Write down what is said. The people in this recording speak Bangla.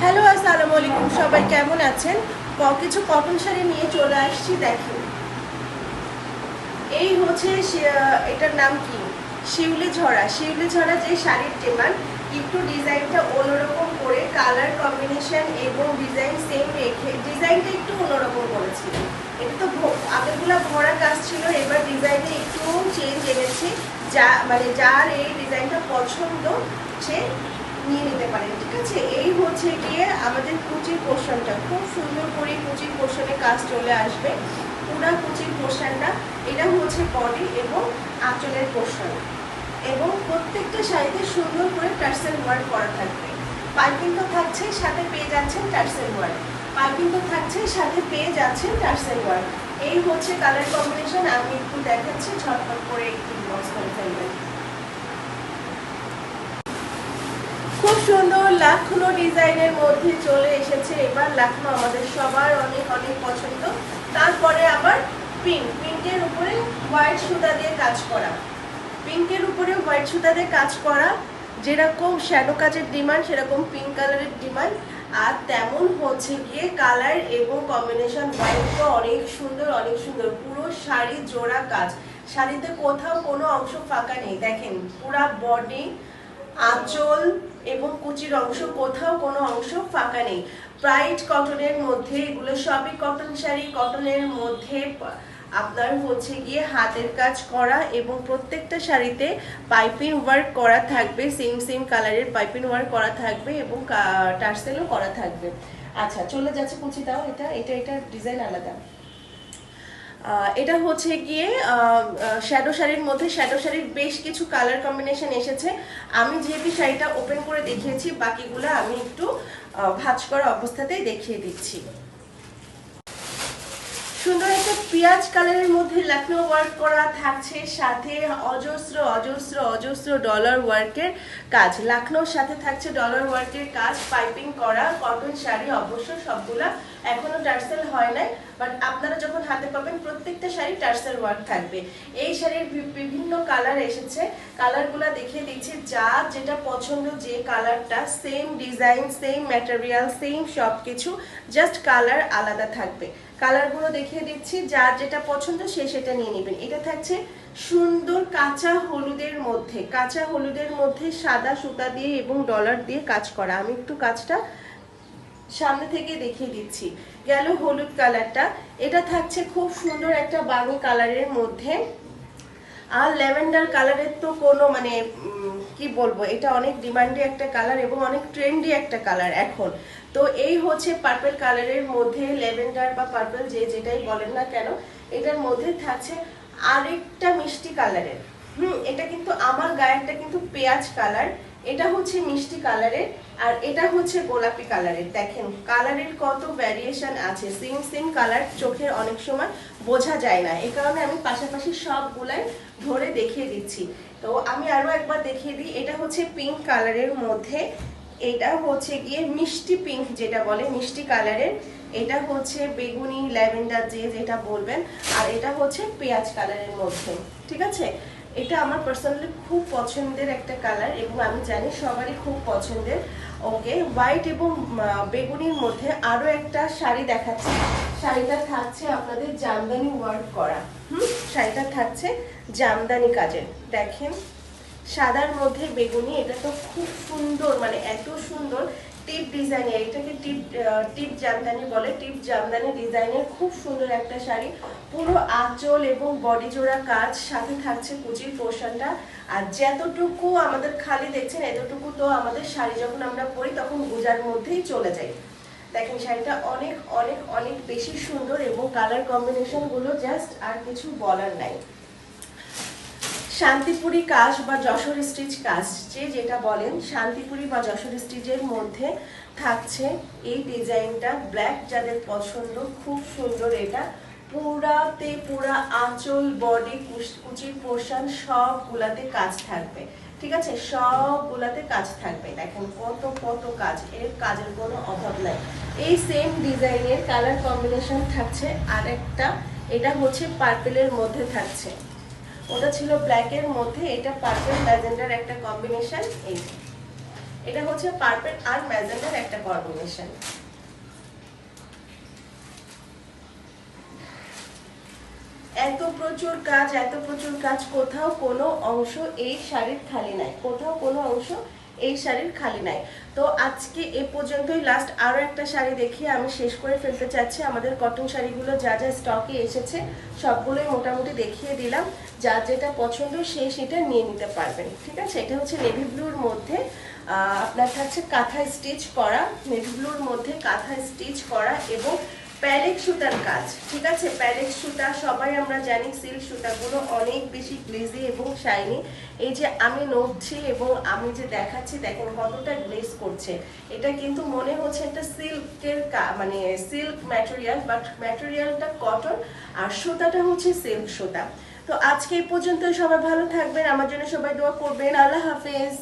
হ্যালো আসসালামু আলাইকুম, সবাই কেমন আছেন? কিছু কটন শাড়ি নিয়ে চলে আসছি। দেখেন, এই হচ্ছে এটার নাম কি, শিউলি ঝরা। শিউলি ঝরা যে শাড়ির ডিমান্ড, একটু ডিজাইনটা অন্যরকম করে, কালার কম্বিনেশন এবং ডিজাইন সেম রেখে ডিজাইনটা একটু অন্যরকম করেছি। এটা তো আগেরগুলো ভরা কাজ ছিল, এবার ডিজাইনে একটু চেঞ্জ এনেছি। যার এই ডিজাইনটা পছন্দ সে নিয়ে নিতে পারেন, ঠিক আছে। এই হচ্ছে গিয়ে আমাদের কুচির পোর্শনটা, খুব সুন্দর করে কুচির পোর্শনে কাজ চলে আসবে। পুরা কুচির পোর্শনটা, এটা হচ্ছে বডি এবং আঁচলের পোর্শন, এবং প্রত্যেকটা শাড়িতে সুন্দর করে টার্সেল ওয়ার্ক করা থাকবে। পাইপিং তো থাকছে, সাথে পেয়ে যাচ্ছেন টার্সেল ওয়ার্ক। পাইপিং তো থাকছে, সাথে পেয়ে যাচ্ছেন টার্সেল ওয়ার্ক। এই হচ্ছে কালার কম্বিনেশন। আমি একটু দেখাচ্ছি, ঝটপট করে একটু বক্স করে ফেলবেন। খুব সুন্দর লাখনো ডিজাইনের মধ্যে চলে এসেছে। এবার লাখনো আমাদের সবার অনেক অনেক পছন্দ। তারপরে আবার পিঙ্কের উপরে হোয়াইট সুতা দিয়ে কাজ করা, পিঙ্কের উপরে হোয়াইট সুতা দিয়ে কাজ করা। যেরকম শ্যাডো কাজের ডিমান্ড, সেরকম পিঙ্ক কালারের ডিমান্ড। আর তেমন হচ্ছে গিয়ে কালার এবং কম্বিনেশন হোয়াইটটা অনেক সুন্দর, অনেক সুন্দর। পুরো শাড়ি জোড়া কাজ, শাড়িতে কোথাও কোনো অংশ ফাঁকা নেই। দেখেন, পুরা বডি, আঁচল এবং কুচির অংশ, কোথাও কোনো অংশ ফাঁকা নেই। ব্রাইট কটনের মধ্যে, এগুলো সবই কটন শাড়ি। কটনের মধ্যে আপনার হচ্ছে গিয়ে হাতের কাজ করা, এবং প্রত্যেকটা শাড়িতে পাইপিং ওয়ার্ক করা থাকবে। সেম সেম কালারের পাইপিং ওয়ার্ক করা থাকবে এবং টার্সেলও করা থাকবে। আচ্ছা, চলে যাচ্ছে কুচিটাও। এটা এটা এটা ডিজাইন আলাদা। এটা হচ্ছে গিয়ে শ্যাডো শাড়ির মধ্যে, শ্যাডো শাড়ির বেশ কিছু কালার কম্বিনেশন এসেছে। আমি যেহেতু শাড়িটা ওপেন করে দেখিয়েছি, বাকিগুলো আমি একটু ভাঁজ করা অবস্থাতেই দেখিয়ে দিচ্ছি। সুন্দর একটা পেঁয়াজ কালারের মধ্যে লাখনো ওয়ার্ক করা থাকছে, সাথে অজস্র অজস্র অজস্র ডলার ওয়ার্কের কাজ। লাখনোর সাথে থাকছে ডলার ওয়ার্কের কাজ, পাইপিং করা কটন শাড়ি। অবশ্য সবগুলা এখনো টার্সেল হয় নাই, বাট আপনারা যখন হাতে পাবেন প্রত্যেকটা শাড়ি টার্সেল ওয়ার্ক থাকবে। এই শাড়ির বিভিন্ন কালার এসেছে, কালারগুলো দেখিয়ে দিচ্ছি। যার যেটা পছন্দ, যে কালারটা, same design, same material, same সব কিছু, জাস্ট কালার আলাদা থাকবে। কালারগুলো দেখিয়ে দিচ্ছি, যার যেটা পছন্দ সে সেটা নিয়ে নেবেন। এটা থাকছে সুন্দর কাঁচা হলুদের মধ্যে, কাঁচা হলুদের মধ্যে সাদা সুতা দিয়ে এবং ডলার দিয়ে কাজ করা। আমি একটু কাজটা সামনে থেকে দেখিয়ে দিচ্ছি। গেল হলুদ কালারটা। এটা থাকছে খুব সুন্দর একটা বাঙি কালারের মধ্যে। আর ল্যাভেন্ডার কালারের তো কোনো মানে কি বলবো, এটা অনেক ডিমান্ডি একটা কালার এবং অনেক ট্রেন্ডি একটা কালার এখন। তো এই হচ্ছে পার্পল কালারের মধ্যে, ল্যাভেন্ডার বা পার্পল যে যেটাই বলেন না কেন, এটার মধ্যে থাকছে আরেকটা মিষ্টি কালারের। এটা কিন্তু আমার গায়েরটা কিন্তু পেঁয়াজ কালার, এটা হচ্ছে মিষ্টি কালারের, আর এটা হচ্ছে গোলাপি কালারের। দেখেন কালারের কত ভ্যারিয়েশন আছে। সেম সেম কালার চোখের অনেক সময় বোঝা যায় না, এই কারণে আমি পাশাপাশি সবগুলাই ধরে দেখিয়ে দিচ্ছি। তো আমি আরো একবার দেখিয়ে দিই। এটা হচ্ছে পিঙ্ক কালারের মধ্যে, এটা হচ্ছে গিয়ে মিষ্টি পিঙ্ক যেটা বলে, মিষ্টি কালারের। এটা হচ্ছে বেগুনি ল্যাভেন্ডার যে যেটা বলবেন, আর এটা হচ্ছে পেঁয়াজ কালারের মধ্যে, ঠিক আছে। এটা আমার পার্সোনালি খুব পছন্দের একটা কালার এবং আমি জানি সবারই খুব পছন্দের। ওকে, হোয়াইট এবং বেগুনির মধ্যে আরো একটা শাড়ি দেখাচ্ছি। শাড়িটা থাকছে আপনাদের জামদানি ওয়ার্ক করা। শাড়িটা থাকছে জামদানি কাজের। দেখেন, সাদার মধ্যে বেগুনি, এটা তো খুব সুন্দর, মানে এত সুন্দর টিপ ডিজাইনের। এটাকে টিপ জামদানি বলে। টিপ জামদানি ডিজাইনের খুব সুন্দর একটা শাড়ি। পুরো আঁচল এবং বডি জোড়া কাজ, সাথে থাকছে কুচির পোর্শনটা। আর যতটুকু আমাদের খালি দেখছেন, এতটুকু তো আমাদের শাড়ি যখন আমরা পরি তখন গুজার মধ্যেই চলে যায়। দেখেন শাড়িটা অনেক অনেক অনেক বেশি সুন্দর এবং কালার কম্বিনেশন গুলো জাস্ট আর কিছু বলার নাই। শান্তিপুরি কাজ বা যশোর স্টিচ কাজ যে যেটা বলেন, শান্তিপুরি বা যশোর স্টিচের মধ্যে থাকছে এই ডিজাইনটা। ব্ল্যাক যাদের পছন্দ, খুব সুন্দর। এটা পুরাতে পুরা আঁচল, বডি, কুচির পোর্শন সবগুলাতে কাজ থাকবে, ঠিক আছে। সবগুলাতে কাজ থাকবে। দেখেন কত কত কাজ, এর কাজের কোনো অভাব নাই। এই সেম ডিজাইনের কালার কম্বিনেশন থাকছে আরেকটা। এটা হচ্ছে পার্পেলের মধ্যে থাকছে, ওটা ছিল ব্ল্যাকের মধ্যে, এটা পার্পল ল্যাভেন্ডার একটা কম্বিনেশন। এই এটা হচ্ছে পার্পল আর ম্যাজেন্ডার একটা কম্বিনেশন। এত প্রচুর কাজ, কোথাও কোনো অংশ এই শাড়ির খালি নাই, কোথাও কোনো অংশ এই শাড়ির খালি নাই। তো আজকে এ পর্যন্তই, লাস্ট আরও একটা শাড়ি দেখিয়ে আমি শেষ করে ফেলতে চাচ্ছি। আমাদের কটন শাড়িগুলো যা যা স্টকে এসেছে সবগুলোই মোটামুটি দেখিয়ে দিলাম, যার যেটা পছন্দ সেই সেটা নিয়ে নিতে পারবেন, ঠিক আছে। এটা হচ্ছে নেভি ব্লুর মধ্যে আপনার থাকছে কাঁথা স্টিচ করা, নেভি ব্লুর মধ্যে কাঁথা স্টিচ করা এবং প্যারেক সুতার কাজ, ঠিক আছে। প্যারেক সুতা সবাই আমরা জানি, সিল্ক সুতাগুলো অনেক বেশি গ্লেজি এবং শাইনি। এই যে আমি নড়ছি এবং আমি যে দেখাচ্ছি, দেখেন কতটা গ্লেজ করছে। এটা কিন্তু মনে হচ্ছে একটা সিল্কের মানে সিল্ক ম্যাটেরিয়াল, বাট ম্যাটেরিয়ালটা কটন আর সুতাটা হচ্ছে সিল্ক সুতা। তো আজকে এই পর্যন্ত, সবাই ভালো থাকবেন, আমার জন্য সবাই দোয়া করবেন। আল্লাহ হাফেজ।